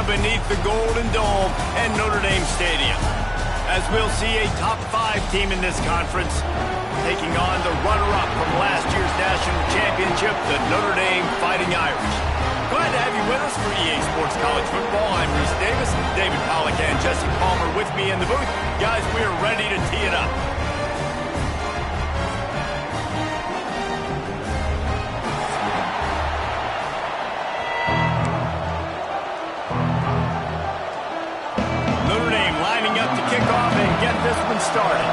beneath the Golden Dome and Notre Dame Stadium, as we'll see a top-5 team in this conference taking on the runner-up from last year's national championship, the Notre Dame Fighting Irish. Glad to have you with us for EA Sports College Football. I'm Reese Davis, David Pollack, and Jesse Palmer with me in the booth. Guys, we are ready to tee it up. Notre Dame lining up to kick off and get this one started.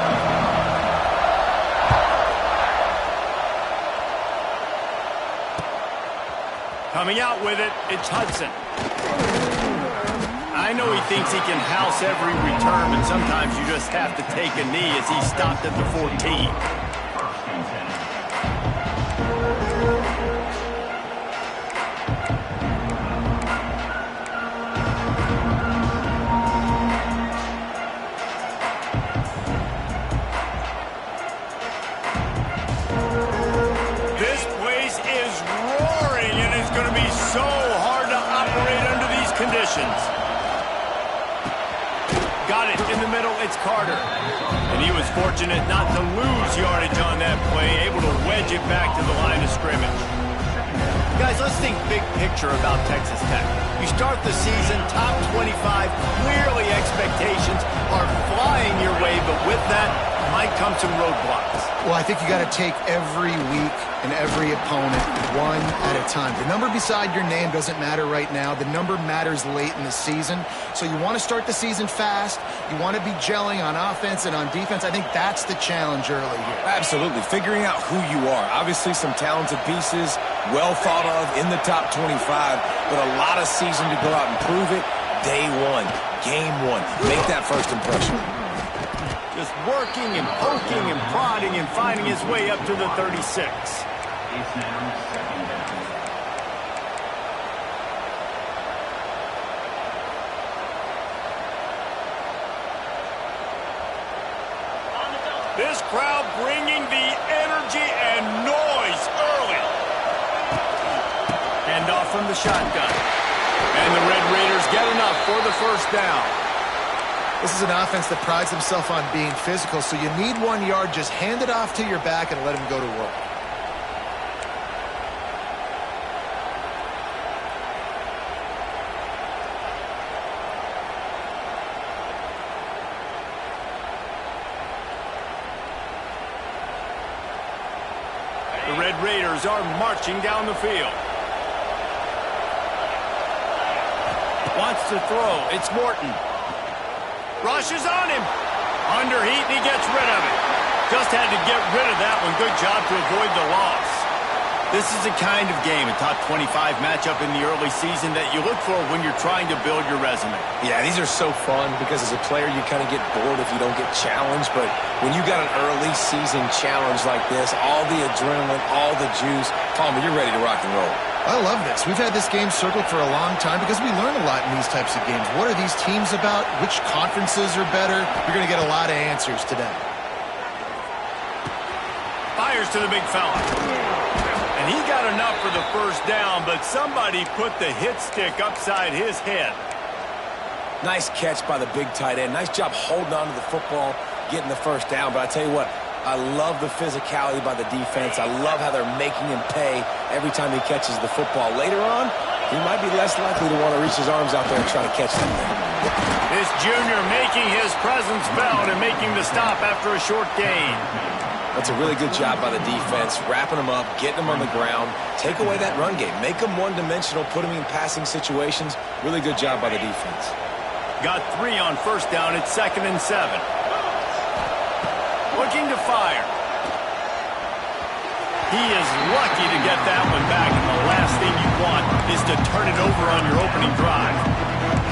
Coming out with it, it's Hudson. I know he thinks he can house every return, but sometimes you just have to take a knee as he stopped at the 14. This place is roaring, and it's going to be so hard to operate under these conditions. Got it in the middle, it's Carter. And he was fortunate not to lose yardage on that play, able to wedge it back to the line of scrimmage. Guys, let's think big picture about Texas Tech. You start the season top 25, clearly expectations are flying your way, but with that might come some roadblocks. Well, I think you got to take every week and every opponent one at a time. The number beside your name doesn't matter right now. The number matters late in the season. So you want to start the season fast. You want to be gelling on offense and on defense. I think that's the challenge early here. Absolutely. Figuring out who you are. Obviously some talented pieces, well thought of in the top 25, but a lot of season to go out and prove it. Day one, game one. Make that first impression. Just working and poking and prodding and finding his way up to the 36. This crowd bringing the energy and noise early. Handoff from the shotgun. And the Red Raiders get enough for the first down. This is an offense that prides himself on being physical, so you need 1 yard. Just hand it off to your back and let him go to work. The Red Raiders are marching down the field. Wants to throw. It's Morton. Rushes on him. Under heat, and he gets rid of it. Just had to get rid of that one. Good job to avoid the loss. This is the kind of game, a top 25 matchup in the early season that you look for when you're trying to build your resume. Yeah, these are so fun because as a player you kind of get bored if you don't get challenged, but when you got an early season challenge like this, all the adrenaline, all the juice, Palmer, you're ready to rock and roll. I love this. We've had this game circled for a long time because we learn a lot in these types of games. What are these teams about? Which conferences are better? You're going to get a lot of answers today. Fires to the big fella. And he got enough for the first down, but somebody put the hit stick upside his head. Nice catch by the big tight end. Nice job holding on to the football, getting the first down. But I tell you what, I love the physicality by the defense. I love how they're making him pay every time he catches the football. Later on, he might be less likely to want to reach his arms out there and try to catch that thing. This junior making his presence felt and making the stop after a short gain. That's a really good job by the defense, wrapping him up, getting him on the ground, take away that run game, make him one-dimensional, put him in passing situations. Really good job by the defense. Got 3 on first down. It's 2nd and 7. Looking to fire. He is lucky to get that one back, and the last thing you want is to turn it over on your opening drive.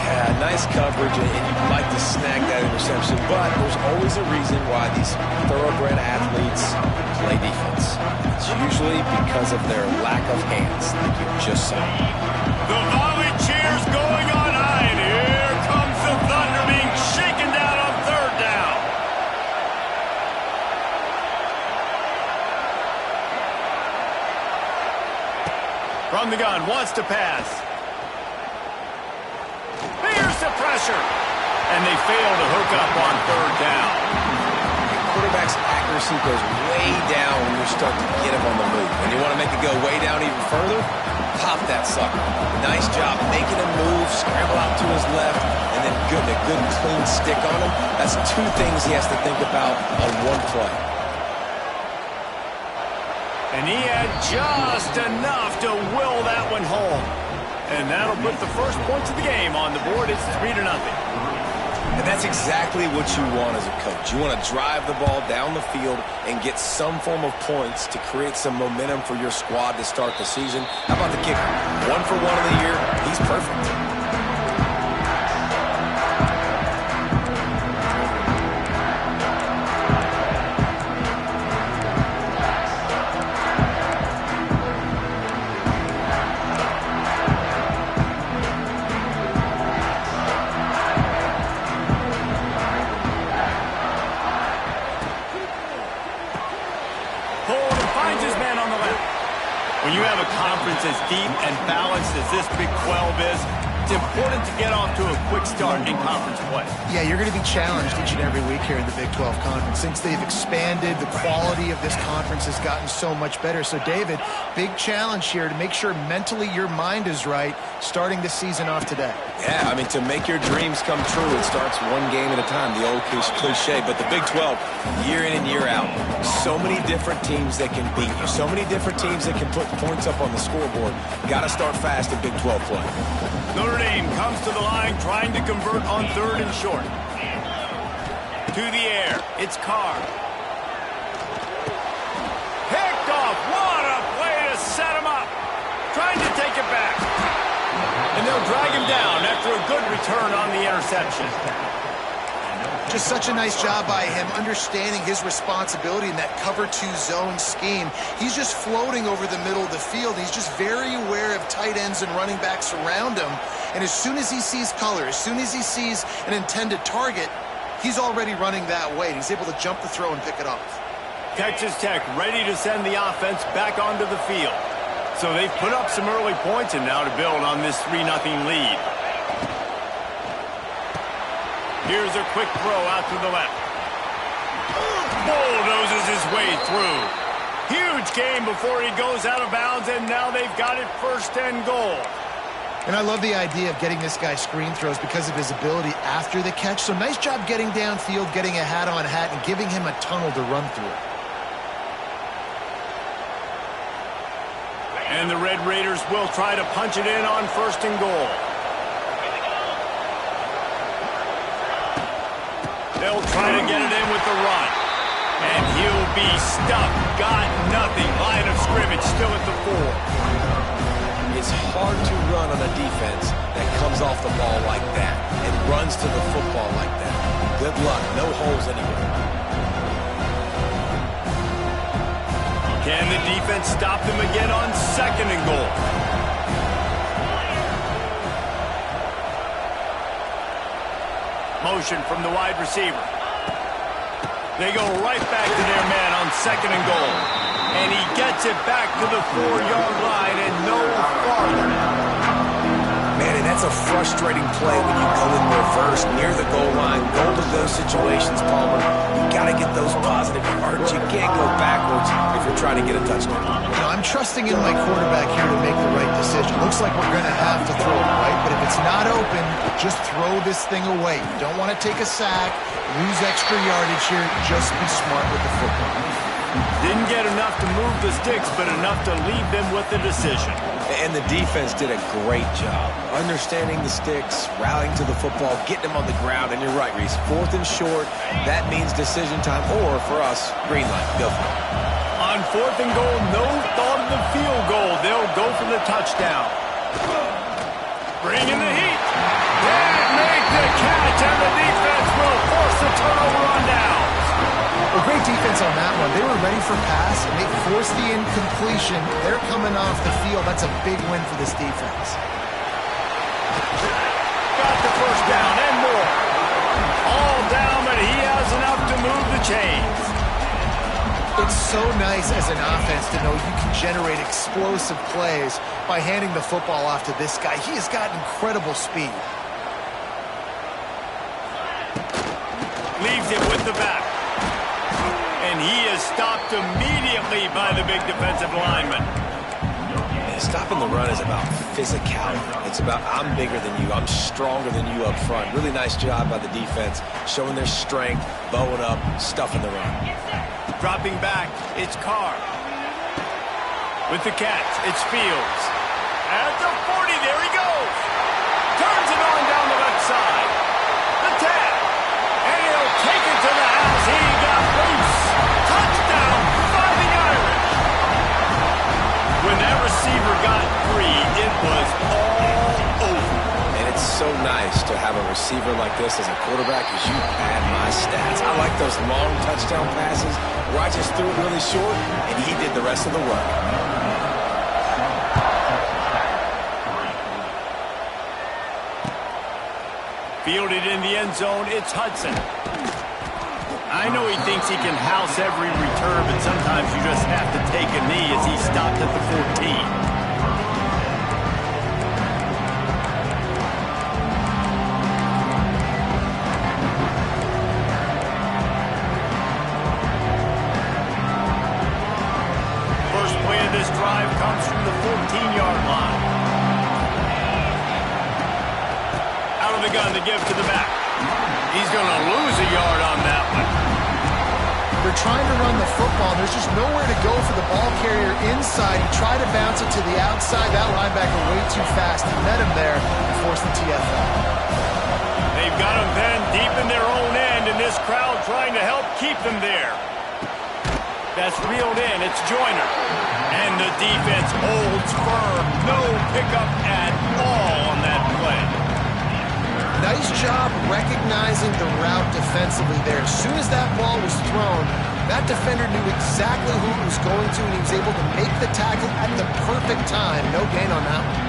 Yeah, nice coverage, and you'd like to snag that interception, but there's always a reason why these thoroughbred athletes play defense. It's usually because of their lack of hands, like you just saw. The volley cheers going on high, and here comes the Thunder being shaken down on 3rd down. From the gun, wants to pass. pressure. And they fail to hook up on third down. Quarterback's accuracy goes way down when you start to get him on the move. When you want to make it go way down even further, pop that sucker. Nice job making him move, scramble out to his left, and then a good clean stick on him. That's two things he has to think about on one play. And he had just enough to will that one home. And that'll put the first points of the game on the board. It's 3-0. And that's exactly what you want as a coach. You want to drive the ball down the field and get some form of points to create some momentum for your squad to start the season. How about the kicker? 1 for 1 of the year. He's perfect. When you have a conference as deep and balanced as this Big 12 is, it's important to get off to a quick start in conference play. Yeah, you're going to be challenged each and every week here in the Big 12 Conference. Since they've expanded, the quality of this conference has gotten so much better. So, David, big challenge here to make sure mentally your mind is right starting the season off today. Yeah, I mean, to make your dreams come true, it starts one game at a time, the old cliche. But the Big 12, year in and year out, so many different teams that can beat you, so many different teams that can put points up on the scoreboard. Got to start fast in Big 12 play. Notre Dame comes to the line trying to convert on 3rd and short. To the air, it's Carr. Picked off, what a play to set him up. Trying to take it back. And they'll drag him down after a good return on the interception. Just such a nice job by him, understanding his responsibility in that cover 2 zone scheme. He's just floating over the middle of the field. He's just very aware of tight ends and running backs around him. And as soon as he sees color, as soon as he sees an intended target, he's already running that way. He's able to jump the throw and pick it off. Texas Tech ready to send the offense back onto the field. So they've put up some early points and now to build on this 3-0 lead. Here's a quick throw out to the left. Bulldozes his way through. Huge gain before he goes out of bounds, and now they've got it 1st and goal. And I love the idea of getting this guy screen throws because of his ability after the catch. So nice job getting downfield, getting a hat-on-hat, and giving him a tunnel to run through. And the Red Raiders will try to punch it in on 1st and goal. They'll try to get it in with the run. And he'll be stuffed. Got nothing. Line of scrimmage still at the 4. It's hard to run on a defense that comes off the ball like that and runs to the football like that. Good luck. No holes anywhere. Can the defense stop them again on 2nd and goal? Motion from the wide receiver. They go right back to their man on 2nd and goal. And he gets it back to the 4-yard line and no farther. Man, and that's a frustrating play when you go in reverse near the goal line. Goal to those situations, Palmer. You got to get those positive yards. You can't go backwards if you're trying to get a touchdown. I'm trusting in my quarterback here to make the right decision. Looks like we're going to have to throw it, right? But if it's not open, just throw this thing away. You don't want to take a sack, lose extra yardage here. Just be smart with the football. Didn't get enough to move the sticks, but enough to leave them with the decision. And the defense did a great job understanding the sticks, rallying to the football, getting them on the ground. And you're right, Reese. 4th and short, that means decision time. Or, for us, green light. Go for it. On 4th and goal, no thought of the field goal. They'll go for the touchdown. Bring in the heat. Can't make the catch, and the defense will force the turnover on down. Well, great defense on that one. They were ready for pass, and they forced the incompletion. They're coming off the field. That's a big win for this defense. Got the first down and more. All down, but he has enough to move the chains. It's so nice as an offense to know you can generate explosive plays by handing the football off to this guy. He has got incredible speed. Leaves it with the back. And he is stopped immediately by the big defensive lineman. And stopping the run is about physicality. It's about I'm bigger than you. I'm stronger than you up front. Really nice job by the defense, showing their strength, bowing up, stuffing the run. Dropping back, it's Carr. With the catch, it's Fields. At the 40, there he goes. Turns it on down the left side. The tap. And he'll take it to the house. He got loose. Touchdown, Fighting Irish. When that receiver got free, it was all over. And it's so nice to have a receiver like this as a quarterback because you pad my stats. I like those long touchdown passes where I just threw it really short and he did the rest of the work. Fielded in the end zone, it's Hudson. I know he thinks he can house every return, but sometimes you just have to take a knee as he stopped at the 14. First play of this drive comes from the 14-yard line. Out of the gun to give to the back. He's going to lose a yard on that one. They're trying to run the football. There's just nowhere to go for the ball carrier inside. He tried to bounce it to the outside. That linebacker way too fast. He met him there and forced the TFL. They've got him then deep in their own end, and this crowd trying to help keep them there. That's reeled in. It's Joyner. And the defense holds firm. No pickup at all on that play. Nice job recognizing the route defensively there. As soon as that ball was thrown, that defender knew exactly who it was going to, and he was able to make the tackle at the perfect time. No gain on that one.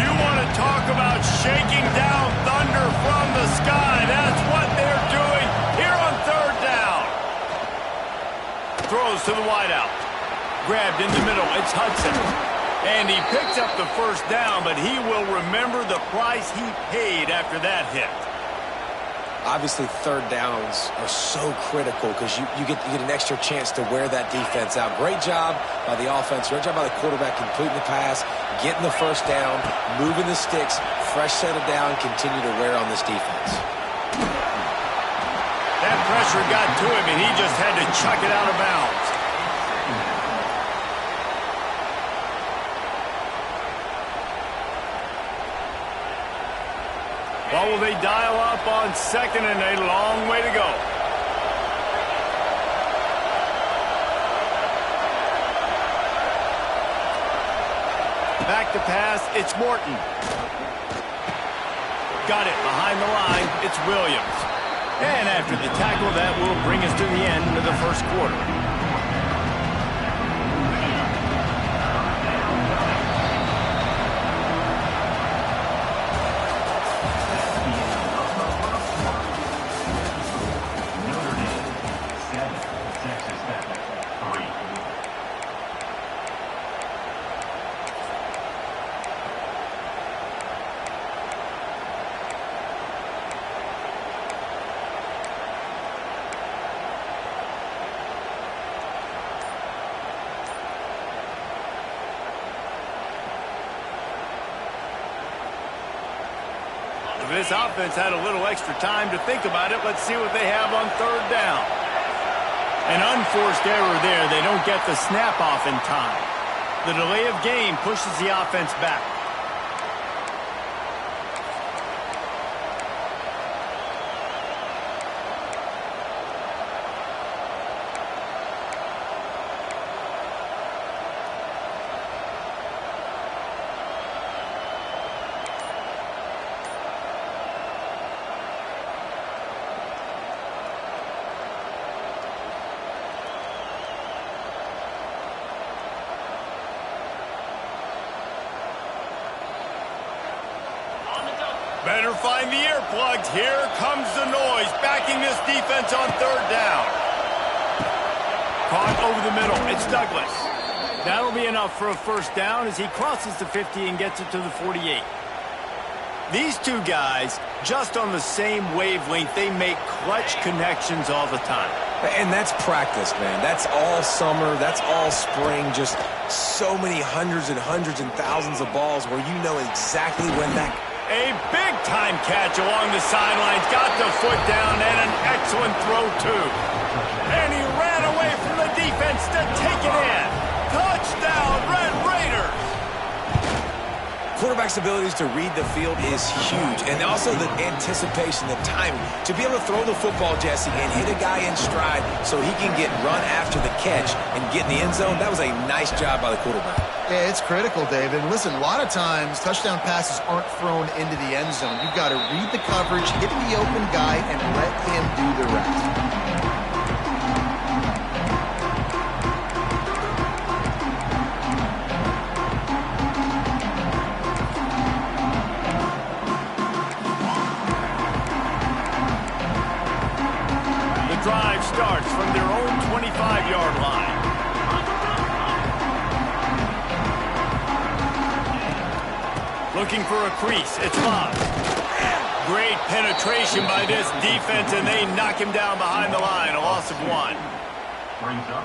You want to talk about shaking down thunder from the sky. That's what they're doing here on third down. Throws to the wideout. Grabbed in the middle. It's Hudson. And he picks up the first down, but he will remember the price he paid after that hit. Obviously, third downs are so critical because you get an extra chance to wear that defense out. Great job by the offense. Great job by the quarterback completing the pass, getting the first down, moving the sticks, fresh set of down, continue to wear on this defense. That pressure got to him, and he just had to chuck it out of bounds. What will they dial up on second and a long way to go? Back to pass, it's Morton. Got it behind the line, it's Williams. And after the tackle, that will bring us to the end of the first quarter. This offense had a little extra time to think about it. Let's see what they have on third down. An unforced error there. They don't get the snap off in time. The delay of game pushes the offense back. Better find the earplugs. Here comes the noise, backing this defense on third down. Caught over the middle. It's Douglas. That'll be enough for a first down as he crosses the 50 and gets it to the 48. These two guys, just on the same wavelength, they make clutch connections all the time. And that's practice, man. That's all summer. That's all spring. Just so many hundreds and thousands of balls where you know exactly when that... A big-time catch along the sidelines. Got the foot down and an excellent throw, too. And he ran away from the defense to take it in. Touchdown, Red Raiders! Quarterback's abilities to read the field is huge. And also the anticipation, the timing. To be able to throw the football, Jesse, and hit a guy in stride so he can get run after the catch and get in the end zone, that was a nice job by the quarterback. Yeah, it's critical, David. And listen, a lot of times touchdown passes aren't thrown into the end zone. You've got to read the coverage, hit the open guy, and let him do the rest. Drive starts from their own 25-yard line. Looking for a crease. It's Bob. Great penetration by this defense, and they knock him down behind the line. A loss of 1.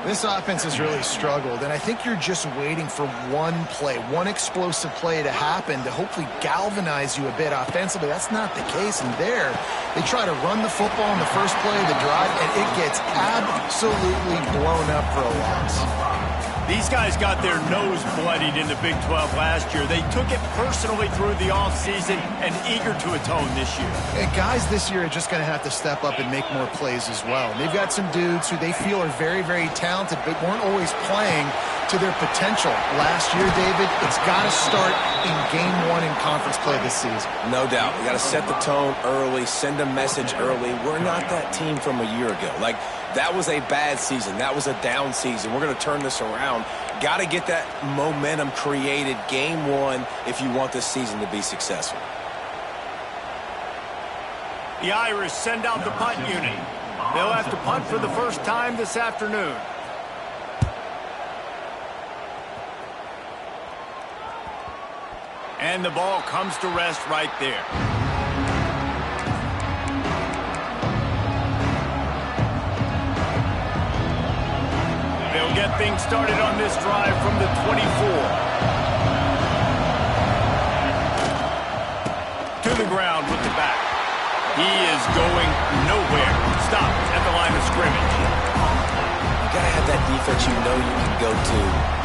This offense has really struggled, and I think you're just waiting for one play, one explosive play to happen to hopefully galvanize you a bit offensively. That's not the case, and there they try to run the football in the first play of the drive, and it gets absolutely blown up for a loss. These guys got their nose bloodied in the Big 12 last year. They took it personally through the offseason and eager to atone this year. And guys this year are just going to have to step up and make more plays as well. And they've got some dudes who they feel are very, very talented but weren't always playing to their potential. Last year, David, it's got to start in Game 1 in conference play this season. No doubt. You got to set the tone early, send a message early. We're not that team from a year ago. Like, that was a bad season. That was a down season. We're going to turn this around. Got to get that momentum created Game 1 if you want this season to be successful. The Irish send out the punt unit. They'll have to punt for the first time this afternoon. And the ball comes to rest right there. They'll get things started on this drive from the 24. To the ground with the back. He is going nowhere. Stopped at the line of scrimmage. You got to have that defense you know you can go to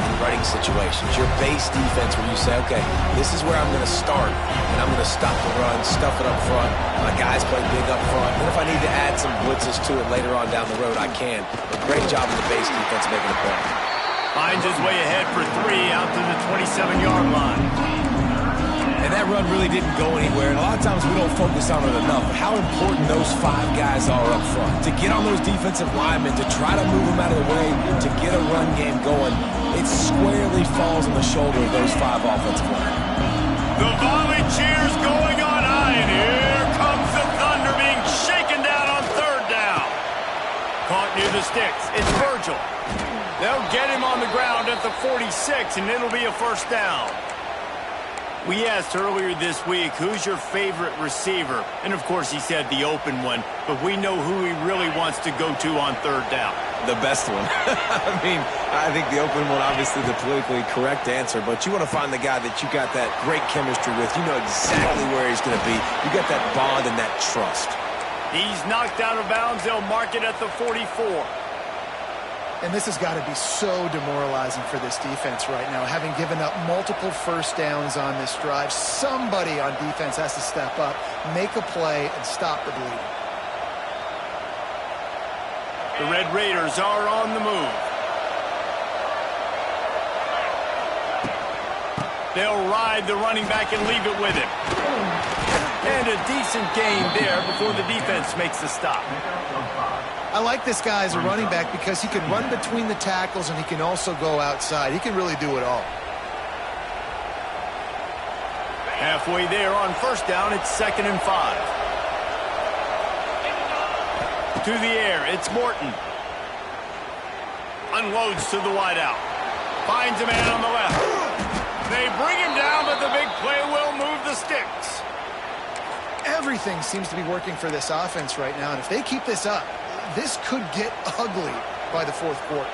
in running situations. Your base defense where you say, okay, this is where I'm going to start, and I'm going to stop the run, stuff it up front. My guys play big up front. And if I need to add some blitzes to it later on down the road, I can. But great job of the base defense making a play. Finds his way ahead for 3 out to the 27-yard line. And that run really didn't go anywhere. And a lot of times we don't focus on it enough. But how important those 5 guys are up front. To get on those defensive linemen, to try to move them out of the way, to get a run game going, it squarely falls on the shoulder of those 5 offensive linemen. The volley cheers going on high, and here comes the Thunder being shaken down on 3rd down. Caught near the sticks. It's Virgil. They'll get him on the ground at the 46, and it'll be a first down. We asked earlier this week, who's your favorite receiver? And, of course, he said the open one, but we know who he really wants to go to on 3rd down. The best one. I mean, I think the open one, obviously the politically correct answer, but you want to find the guy that you got that great chemistry with. You know exactly where he's going to be. You got that bond and that trust. He's knocked out of bounds. They'll mark it at the 44. And this has got to be so demoralizing for this defense right now. Having given up multiple first downs on this drive, somebody on defense has to step up, make a play, and stop the bleeding. The Red Raiders are on the move. They'll ride the running back and leave it with him. And a decent gain there before the defense makes the stop. I like this guy as a running back because he can run between the tackles and he can also go outside. He can really do it all. Halfway there on 1st down, it's 2nd and 5. To the air, it's Morton. Unloads to the wideout. Finds a man on the left. They bring him down, but the big play will move the sticks. Everything seems to be working for this offense right now, and if they keep this up, this could get ugly by the fourth quarter.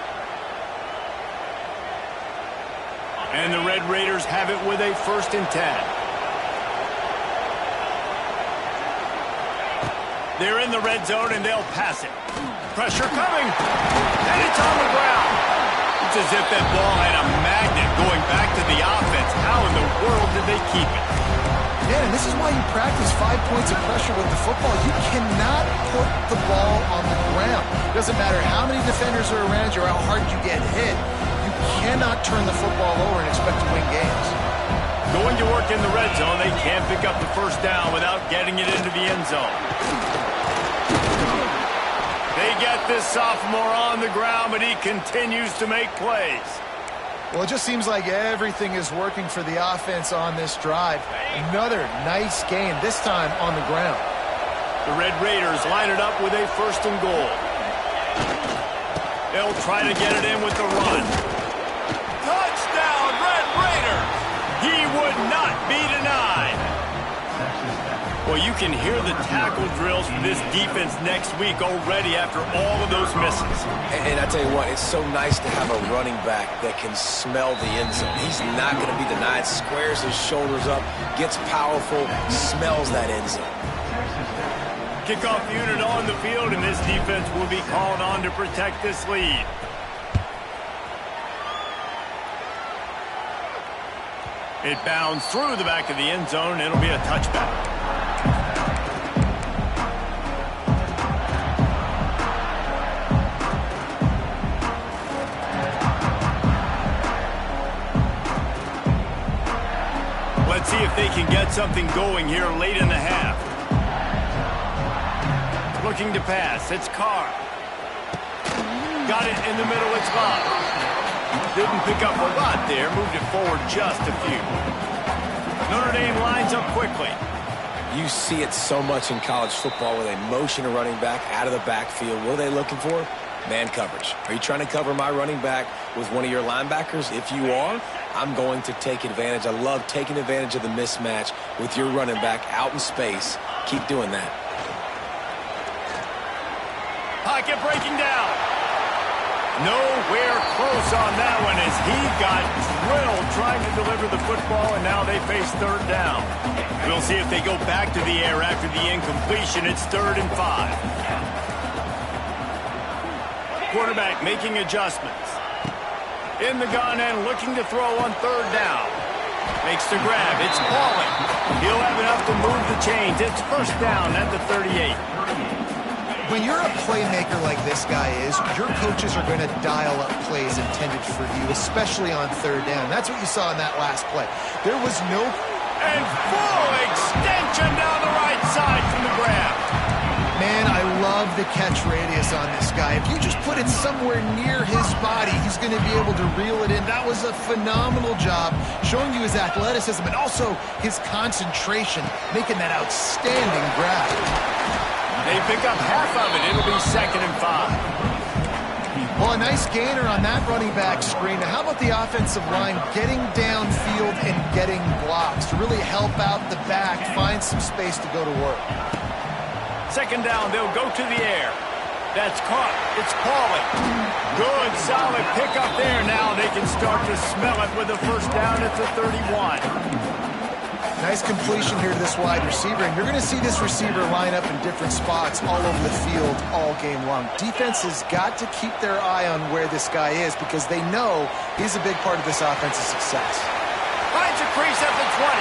And the Red Raiders have it with a 1st and 10. They're in the red zone, and they'll pass it. Pressure coming, and it's on the ground. It's as if that ball had a magnet going back to the offense. How in the world did they keep it? Yeah, and this is why you practice 5 points of pressure with the football. You cannot put the ball on the ground. It doesn't matter how many defenders are around you or how hard you get hit. You cannot turn the football over and expect to win games. Going to work in the red zone, they can't pick up the 1st down without getting it into the end zone. They get this sophomore on the ground, but he continues to make plays. Well, it just seems like everything is working for the offense on this drive. Another nice game, this time on the ground. The Red Raiders line it up with a 1st and goal. They'll try to get it in with the run. Touchdown, Red Raiders! He would not be denied. Well, you can hear the tackle drills for this defense next week already after all of those misses. And I tell you what, it's so nice to have a running back that can smell the end zone. He's not going to be denied, squares his shoulders up, gets powerful, smells that end zone. Kickoff unit on the field, and this defense will be called on to protect this lead. It bounds through the back of the end zone. It'll be a touchback. Let's see if they can get something going here late in the half. Looking to pass. It's Carr. Got it in the middle. It's Bob. Didn't pick up a lot there. Moved it forward just a few. Notre Dame lines up quickly. You see it so much in college football where they motion a running back out of the backfield. What are they looking for? Man coverage. Are you trying to cover my running back with one of your linebackers? If you are, I'm going to take advantage. I love taking advantage of the mismatch with your running back out in space. Keep doing that. Pocket breaking down. Nowhere close on that one as he got drilled trying to deliver the football, and now they face 3rd down. We'll see if they go back to the air after the incompletion. It's 3rd and 5. Quarterback making adjustments. In the gun and looking to throw on 3rd down. Makes the grab. It's Pauling. He'll have enough to move the chains. It's 1st down at the 38. When you're a playmaker like this guy is, your coaches are going to dial up plays intended for you, especially on 3rd down. That's what you saw in that last play. There was no... And full extension down the right side from the grab. Man, I love the catch radius on this guy. If you just put it somewhere near his body, he's going to be able to reel it in. That was a phenomenal job, showing you his athleticism and also his concentration, making that outstanding grab. They pick up half of it. It'll be 2nd and 5. Well, a nice gainer on that running back screen. Now, how about the offensive line getting downfield and getting blocks to really help out the back, find some space to go to work? 2nd down, they'll go to the air. That's caught. It's Pauling. Good, solid pickup there. Now they can start to smell it with a 1st down at the 31. Nice completion here to this wide receiver, and you're going to see this receiver line up in different spots all over the field all game long. Defense has got to keep their eye on where this guy is because they know he's a big part of this offense's success. Finds a crease at the 20.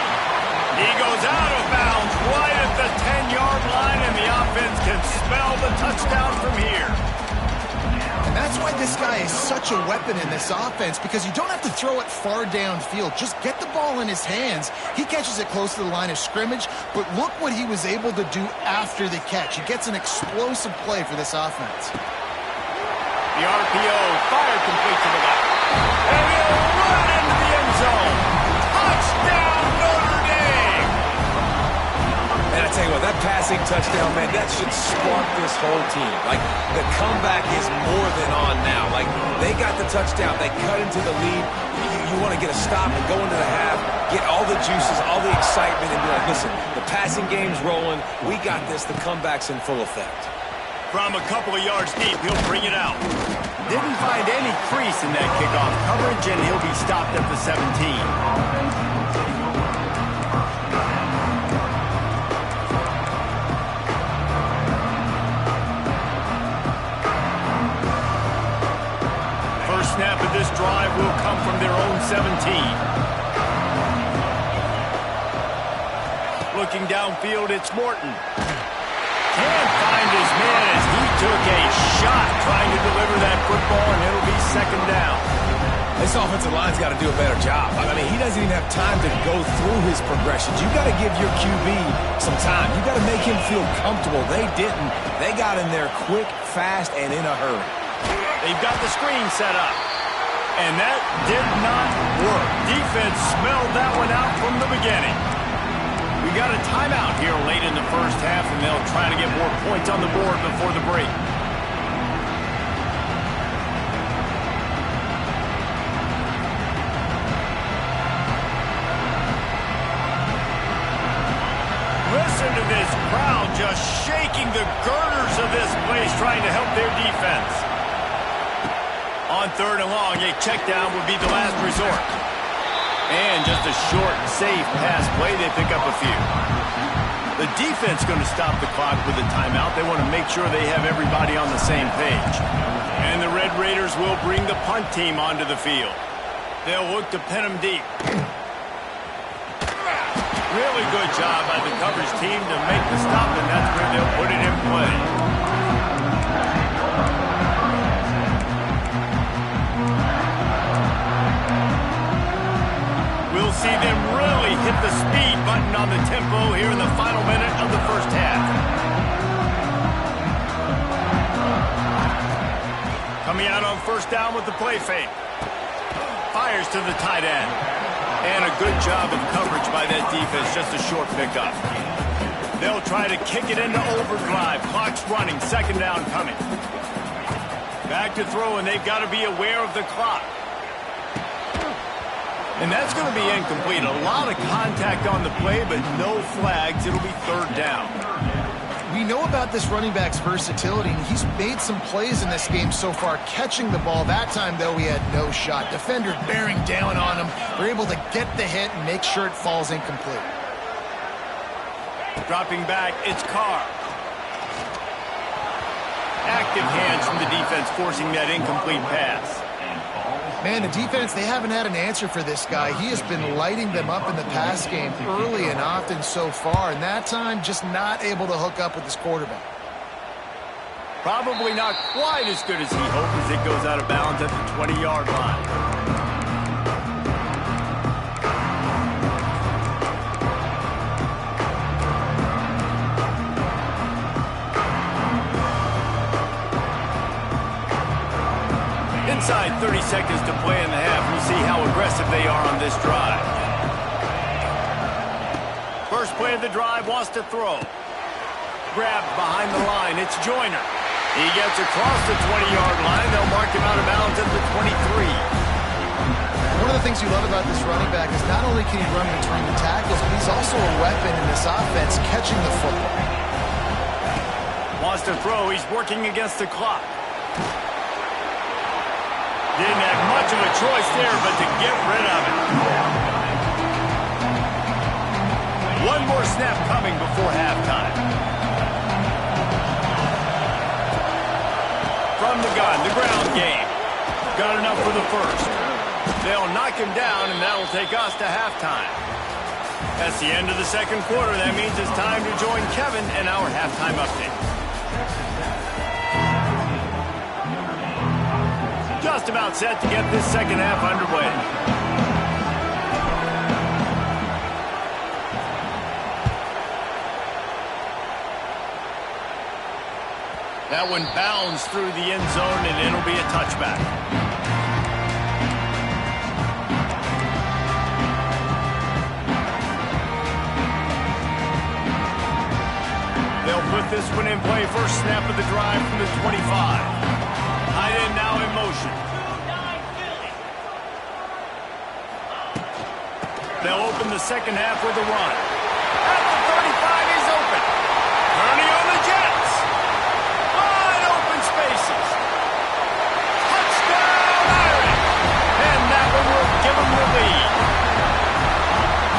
He goes out of bounds right at the 10-yard line, and the offense can smell the touchdown from here. And that's why this guy is such a weapon in this offense, because you don't have to throw it far downfield. Just get the ball in his hands. He catches it close to the line of scrimmage, but look what he was able to do after the catch. He gets an explosive play for this offense. The RPO fired complete to the left. And he'll run into the end zone. Touchdown, Notre Dame! And I tell tell you what, that passing touchdown, man, that should spark this whole team. Like, the comeback is more than on now. Like, they got the touchdown. They cut into the lead. You want to get a stop and go into the half, get all the juices, all the excitement, and be like, listen, the passing game's rolling. We got this. The comeback's in full effect. From a couple of yards deep, he'll bring it out. Didn't find any crease in that kickoff coverage, and he'll be stopped at the 17. First snap of this drive will come from their own 17. Looking downfield, it's Morton. Can't find his man as he took a shot trying to deliver that football, and it'll be second down. This offensive line's got to do a better job. I mean, he doesn't even have time to go through his progressions. You got to give your QB some time. You got to make him feel comfortable. They didn't. They got in there quick, fast, and in a hurry. They've got the screen set up, and that did not work. Defense smelled that one out from the beginning. We got a timeout here late in the first half, and they'll try to get more points on the board before the break. Listen to this crowd just shaking the girders of this place, trying to help their defense. On third and long, a check down would be the last resort. And just a short, safe pass play, they pick up a few. The defense going to stop the clock with a timeout. They want to make sure they have everybody on the same page. And the Red Raiders will bring the punt team onto the field. They'll look to pin them deep. Really good job by the coverage team to make the stop, and that's where they'll put it in play. We'll see them really hit the speed button on the tempo here in the final minute of the first half. Coming out on first down with the play fake. Fires to the tight end. And a good job of coverage by that defense, just a short pickup. They'll try to kick it into overdrive. Clock's running, second down coming. Back to throw, and they've got to be aware of the clock. And that's going to be incomplete. A lot of contact on the play, but no flags. It'll be third down. We know about this running back's versatility, and he's made some plays in this game so far, catching the ball. That time, though, he had no shot. Defender bearing down on him. They're able to get the hit and make sure it falls incomplete. Dropping back, it's Carr. Active hands from the defense forcing that incomplete pass. Man, the defense, they haven't had an answer for this guy. He has been lighting them up in the pass game early and often so far, and that time just not able to hook up with his quarterback. Probably not quite as good as he hoped as it goes out of bounds at the 20-yard line. Inside 30 seconds to play in the half. We'll see how aggressive they are on this drive. First play of the drive, wants to throw. Grabbed behind the line, it's Joyner. He gets across the 20-yard line. They'll mark him out of bounds at the 23. One of the things you love about this running back is not only can he run between the tackles, but he's also a weapon in this offense, catching the football. Wants to throw, he's working against the clock. Didn't have much of a choice there, but to get rid of it. One more snap coming before halftime. From the gun, the ground game. Got enough for the first. They'll knock him down, and that'll take us to halftime. That's the end of the second quarter. That means it's time to join Kevin in our halftime update. Just about set to get this second half underway. That one bounds through the end zone, and it'll be a touchback. They'll put this one in play. First snap of the drive from the 25. Tight end now in motion. They'll open the second half with a run. At the 35, he's open. Turning on the Jets. Wide open spaces. Touchdown, Irish. And that one will give him the lead.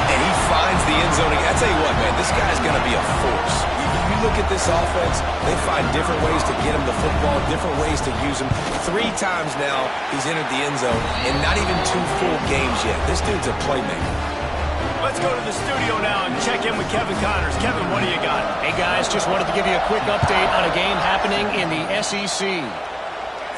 And he finds the end zone. I tell you what, man, this guy's going to be a force. You look at this offense, they find different ways to get him the football, different ways to use him. 3 times now he's entered the end zone, and not even 2 full games yet. This dude's a playmaker. Let's go to the studio now and check in with Kevin Connors. Kevin, what do you got? Hey, guys, just wanted to give you a quick update on a game happening in the SEC.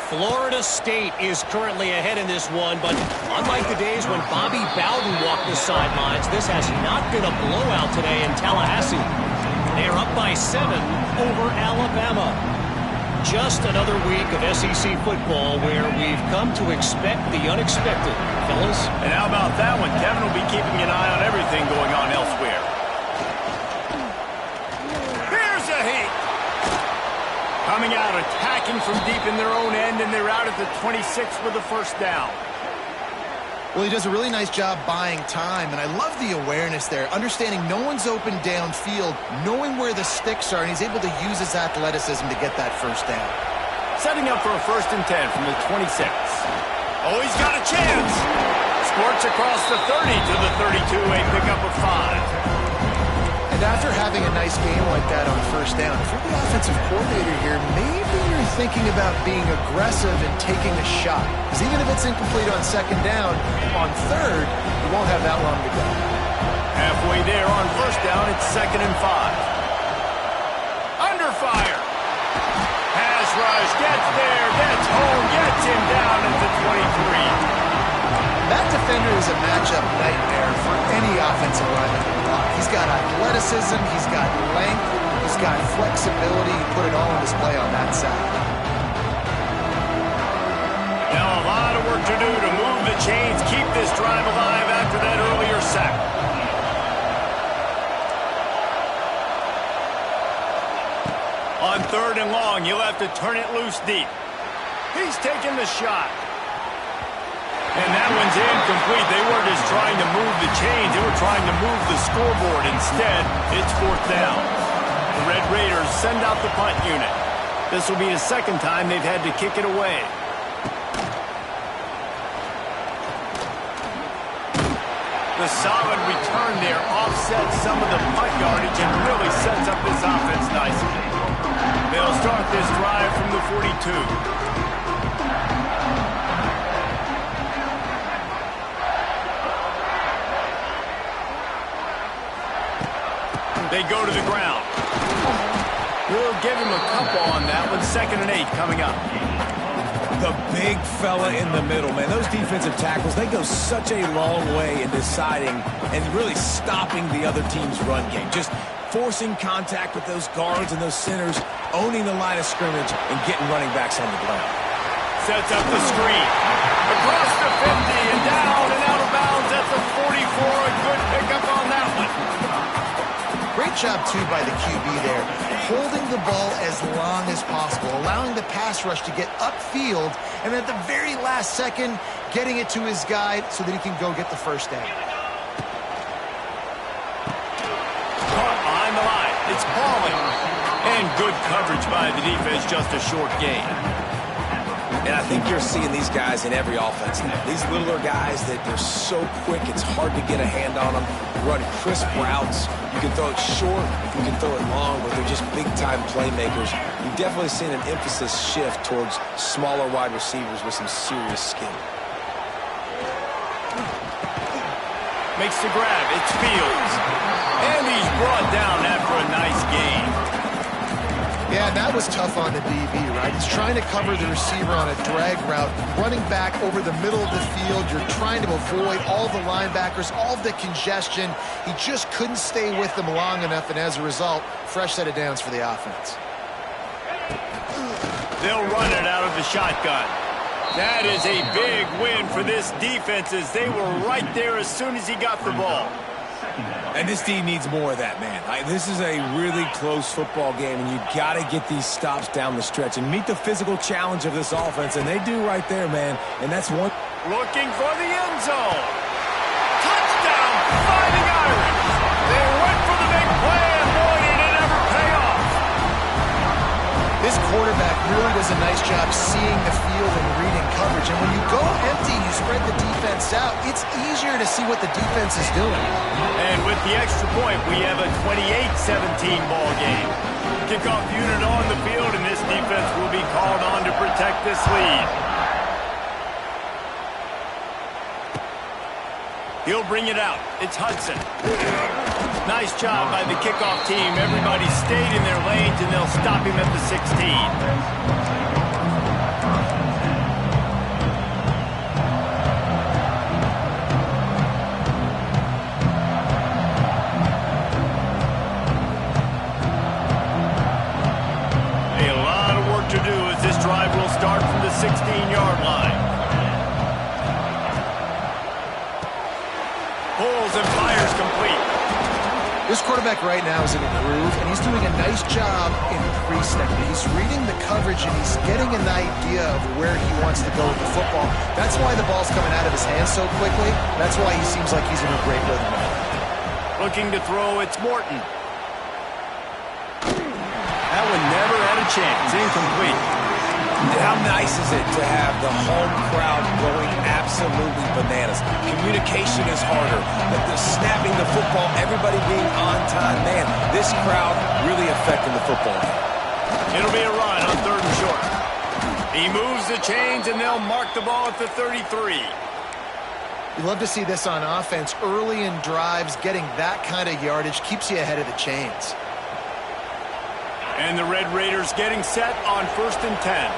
Florida State is currently ahead in this one, but unlike the days when Bobby Bowden walked the sidelines, this has not been a blowout today in Tallahassee. They are up by 7 over Alabama. Just another week of SEC football where we've come to expect the unexpected, fellas. And how about that one? Kevin will be keeping an eye on everything going on elsewhere. Here's a heat. Coming out, attacking from deep in their own end, and they're out at the 26 with the first down. Well, he does a really nice job buying time, and I love the awareness there, understanding no one's open downfield, knowing where the sticks are, and he's able to use his athleticism to get that first down. Setting up for a 1st and 10 from the 26. Oh, he's got a chance. Squirts across the 30 to the 32, a pickup of 5. And after having a nice game like that on first down, if you're the offensive coordinator here, maybe you're thinking about being aggressive and taking a shot. Because even if it's incomplete on 2nd down, on 3rd, you won't have that long to go. Halfway there on first down, it's 2nd and 5. Under fire. Pass rush, gets there, gets home, gets him down at the 23. That defender is a matchup nightmare for any offensive lineman to block. He's got athleticism, he's got length, he's got flexibility. You put it all on display on that side. Now a lot of work to do to move the chains, keep this drive alive after that earlier sack. On 3rd and long, you'll have to turn it loose deep. He's taking the shot. And that one's incomplete. They weren't just trying to move the chains. They were trying to move the scoreboard. Instead, it's 4th down. The Red Raiders send out the punt unit. This will be the 2nd time they've had to kick it away. The solid return there offsets some of the punt yardage and really sets up this offense nicely. They'll start this drive from the 42. They go to the ground. We'll give him a couple on that one. 2nd and 8 coming up. The big fella in the middle, man. Those defensive tackles, they go such a long way in deciding and really stopping the other team's run game. Just forcing contact with those guards and those centers, owning the line of scrimmage, and getting running backs on the ground. Sets up the screen. Across the 50 and down and out of bounds at the 44. A good pickup on that one. Great job, too, by the QB there, holding the ball as long as possible, allowing the pass rush to get upfield, and at the very last second, getting it to his guy so that he can go get the first down. Caught behind the line. It's falling. And good coverage by the defense, just a short gain. And I think you're seeing these guys in every offense now. These littler guys that they're so quick, it's hard to get a hand on them. Run crisp routes. You can throw it short, you can throw it long, but they're just big-time playmakers. You've definitely seen an emphasis shift towards smaller wide receivers with some serious skill. Makes the grab. It's Fields. And he's brought down after a nice gain. Yeah, that was tough on the DB, right? He's trying to cover the receiver on a drag route, running back over the middle of the field. You're trying to avoid all the linebackers, all the congestion. He just couldn't stay with them long enough, and as a result, fresh set of downs for the offense. They'll run it out of the shotgun. That is a big win for this defense as they were right there as soon as he got the ball. And this D needs more of that, man. This is a really close football game, and you got to get these stops down the stretch and meet the physical challenge of this offense, and they do right there, man. And that's one. Looking for the end zone. Touchdown, Fighting Irish. They went for the big play, and boy, did it ever pay off. This quarterback really does a nice job seeing the field and reading coverage. And when you go empty, you spread the defense out, it's easier to see what the defense is doing. And with the extra point, we have a 28-17 ball game. Kickoff unit on the field, and this defense will be called on to protect this lead. He'll bring it out. It's Hudson. Nice job by the kickoff team. Everybody stayed in their lanes, and they'll stop him at the 16. To do as this drive will start from the 16-yard line. Pulls and fires complete. This quarterback right now is in a groove, and he's doing a nice job in pre-snap. He's reading the coverage, and he's getting an idea of where he wants to go with the football. That's why the ball's coming out of his hands so quickly. That's why he seems like he's in a great rhythm now. Looking to throw, it's Morton. That one never had a chance. Incomplete. How nice is it to have the home crowd going absolutely bananas? Communication is harder. The snapping the football, everybody being on time. Man, this crowd really affecting the football game. It'll be a run on 3rd and short. He moves the chains, and they'll mark the ball at the 33. You love to see this on offense. Early in drives, getting that kind of yardage keeps you ahead of the chains. And the Red Raiders getting set on 1st and 10.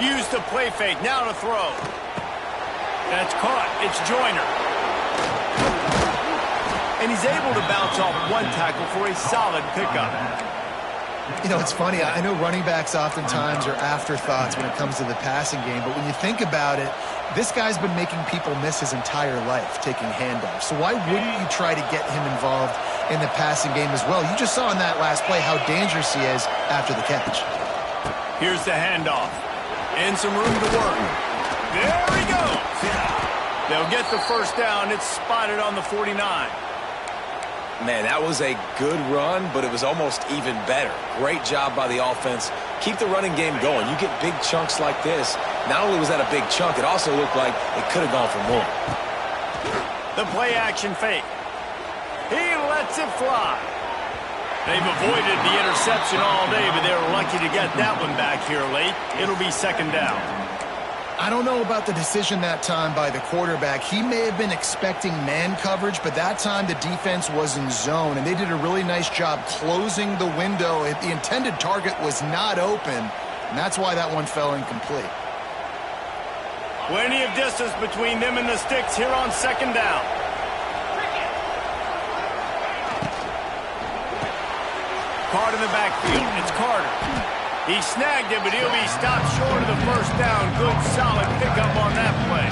Use the play fake. Now to throw. That's caught. It's Joyner. And he's able to bounce off one tackle for a solid pickup. You know, it's funny. I know running backs oftentimes are afterthoughts when it comes to the passing game, but when you think about it, this guy's been making people miss his entire life taking handoffs. So why wouldn't you try to get him involved in the passing game as well? You just saw in that last play how dangerous he is after the catch. Here's the handoff. And some room to work. There he goes. They'll get the first down. It's spotted on the 49. Man, that was a good run, but it was almost even better. Great job by the offense. Keep the running game going. You get big chunks like this. Not only was that a big chunk, it also looked like it could have gone for more. The play action fake. He lets it fly. They've avoided the interception all day, but they were lucky to get that one back here late. It'll be 2nd down. I don't know about the decision that time by the quarterback. He may have been expecting man coverage, but that time the defense was in zone, and they did a really nice job closing the window. The intended target was not open, and that's why that one fell incomplete. Plenty of distance between them and the sticks here on 2nd down. Caught in the backfield. It's Carter. He snagged it, but he'll be stopped short of the first down. Good, solid pickup on that play.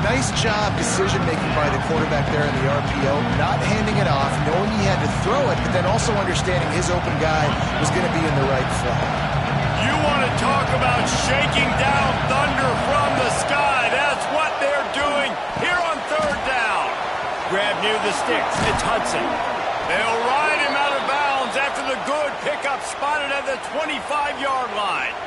Nice job decision-making by the quarterback there in the RPO, not handing it off, knowing he had to throw it, but then also understanding his open guy was going to be in the right flat. You want to talk about shaking down thunder from the sky. That's what they're doing here on 3rd down. Grab near the sticks. It's Hudson. They'll ride him out of bounds after the good pickup spotted at the 25-yard line.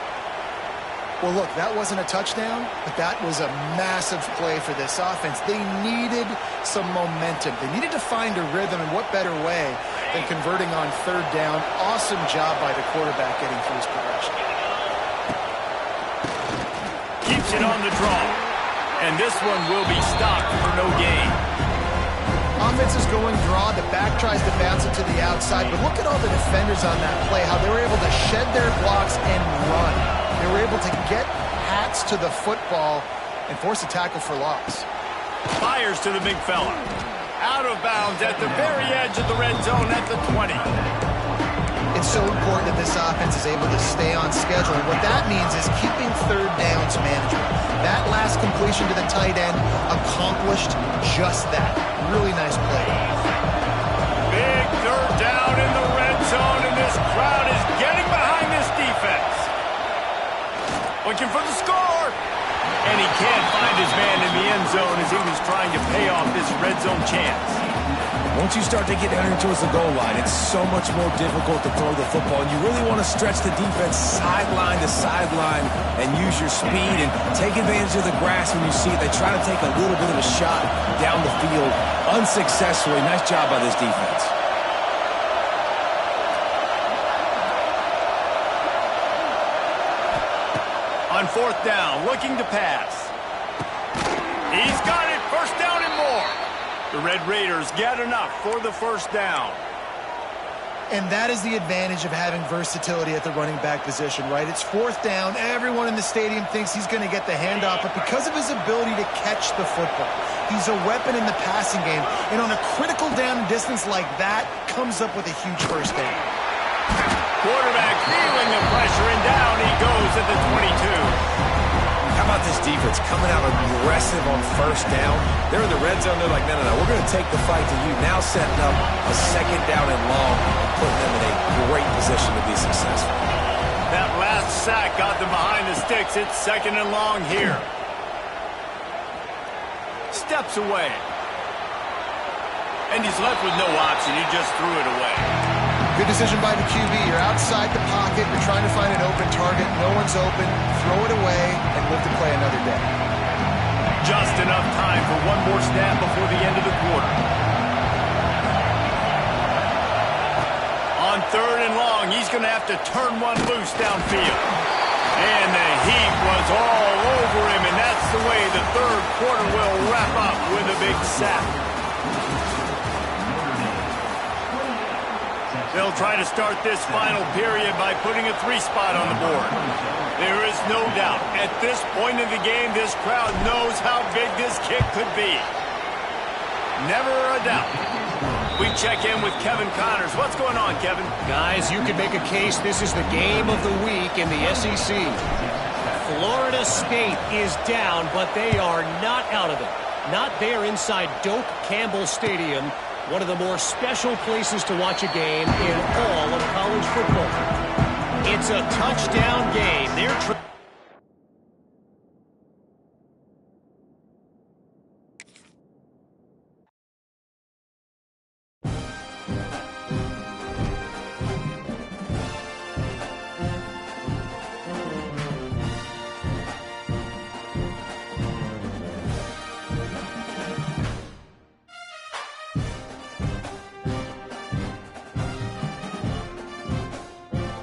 Well, look, that wasn't a touchdown, but that was a massive play for this offense. They needed some momentum. They needed to find a rhythm, and what better way than converting on 3rd down. Awesome job by the quarterback getting through his progression. Keeps it on the draw, and this one will be stopped for no gain. Offense is going draw. The back tries to bounce it to the outside, but look at all the defenders on that play, how they were able to shed their blocks and run. They were able to get hats to the football and force a tackle for loss. Fires to the big fella. Out of bounds at the very edge of the red zone at the 20. it's so important that this offense is able to stay on schedule. And what that means is keeping third downs manageable. That last completion to the tight end accomplished just that. Really nice play. Big third down in the red zone, and this crowd is getting behind this defense. Looking for the score. And he can't find his man in the end zone as he was trying to pay off this red zone chance. Once you start to get down towards the goal line, it's so much more difficult to throw the football. And you really want to stretch the defense sideline to sideline and use your speed and take advantage of the grass when you see it. They try to take a little bit of a shot down the field unsuccessfully. Nice job by this defense. On fourth down, looking to pass. He's got it. First down and more. The Red Raiders get enough for the first down. And that is the advantage of having versatility at the running back position, right? It's fourth down. Everyone in the stadium thinks he's going to get the handoff, but because of his ability to catch the football, he's a weapon in the passing game. And on a critical down and distance like that, comes up with a huge first down. Quarterback feeling the pressure, and down he goes at the 22. How about this defense coming out aggressive on first down? They're in the red zone. They're like, no, we're going to take the fight to you. Now setting up a second down and long and putting them in a great position to be successful. That last sack got them behind the sticks. It's second and long here. Steps away. And he's left with no option. He just threw it away. Good decision by the QB. You're outside the pocket. You're trying to find an open target. No one's open. Throw it away and live to play another day. Just enough time for one more snap before the end of the quarter. On third and long, he's going to have to turn one loose downfield. And the heat was all over him, and that's the way the third quarter will wrap up with a big sack. They'll try to start this final period by putting a 3-spot on the board. There is no doubt, at this point in the game, this crowd knows how big this kick could be. Never a doubt. We check in with Kevin Connors. What's going on, Kevin? Guys, you could make a case this is the game of the week in the SEC. Florida State is down, but they are not out of it. Not there inside Doak Campbell Stadium, one of the more special places to watch a game in all of college football. It's a touchdown game. They're